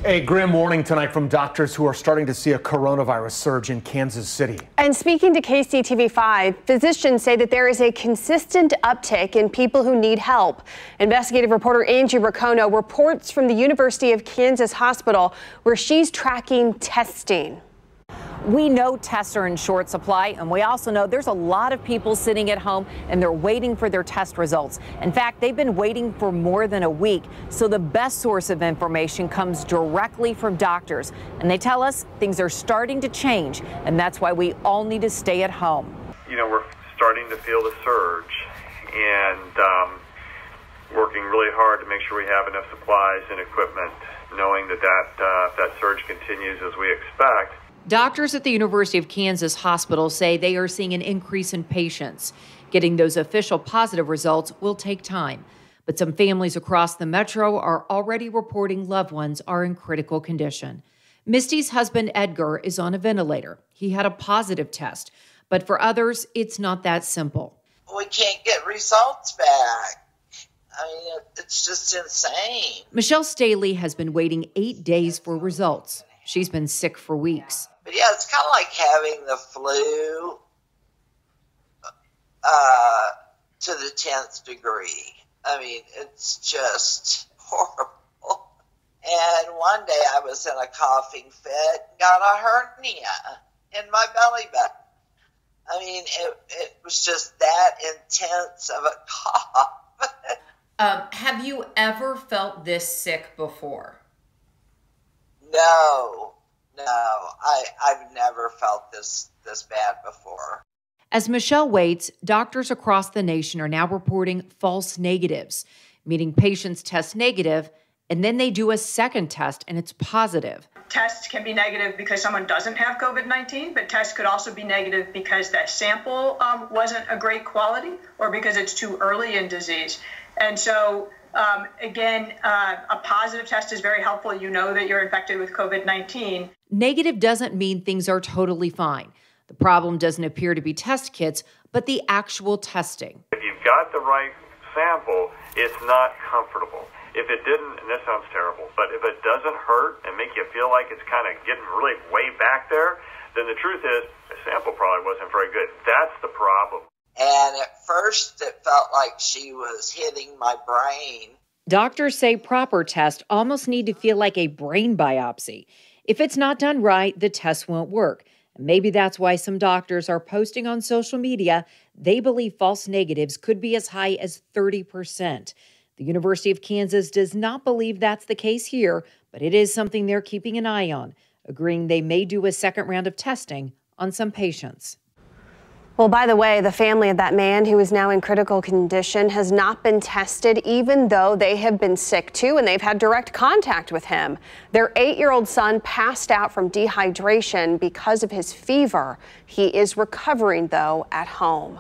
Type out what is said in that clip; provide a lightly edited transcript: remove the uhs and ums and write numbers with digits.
A grim warning tonight from doctors who are starting to see a coronavirus surge in Kansas City. And speaking to KCTV5, physicians say that there is a consistent uptick in people who need help. Investigative reporter Angie Racono reports from the University of Kansas Hospital, where she's tracking testing. We know tests are in short supply, and we also know there's a lot of people sitting at home and they're waiting for their test results. In fact, they've been waiting for more than a week. So the best source of information comes directly from doctors. And they tell us things are starting to change, and that's why we all need to stay at home. You know, we're starting to feel the surge and working really hard to make sure we have enough supplies and equipment, knowing that if that surge continues as we expect. Doctors at the University of Kansas Hospital say they are seeing an increase in patients. Getting those official positive results will take time, but some families across the metro are already reporting loved ones are in critical condition. Misty's husband, Edgar, is on a ventilator. He had a positive test, but for others, it's not that simple. We can't get results back. I mean, it's just insane. Michelle Staley has been waiting 8 days for results. She's been sick for weeks. But yeah, it's kind of like having the flu to the 10th degree. I mean, it's just horrible. And one day I was in a coughing fit, got a hernia in my belly button. I mean, it was just that intense of a cough. Have you ever felt this sick before? No, I've never felt this bad before. As Michelle waits, doctors across the nation are now reporting false negatives, meaning patients test negative and then they do a second test and it's positive. Tests can be negative because someone doesn't have COVID-19, but tests could also be negative because that sample wasn't a great quality or because it's too early in disease. And so again, a positive test is very helpful. You know that you're infected with COVID-19. Negative doesn't mean things are totally fine. The problem doesn't appear to be test kits, but the actual testing. If you've got the right sample, it's not comfortable. If it didn't, and this sounds terrible, but if it doesn't hurt and make you feel like it's kind of getting really way back there, then the truth is the sample probably wasn't very good. That's the problem. And at first, it felt like she was hitting my brain. Doctors say proper tests almost need to feel like a brain biopsy. If it's not done right, the test won't work. And maybe that's why some doctors are posting on social media they believe false negatives could be as high as 30%. The University of Kansas does not believe that's the case here, but it is something they're keeping an eye on, agreeing they may do a second round of testing on some patients. Well, by the way, the family of that man who is now in critical condition has not been tested, even though they have been sick too, and they've had direct contact with him. Their 8-year-old son passed out from dehydration because of his fever. He is recovering, though, at home.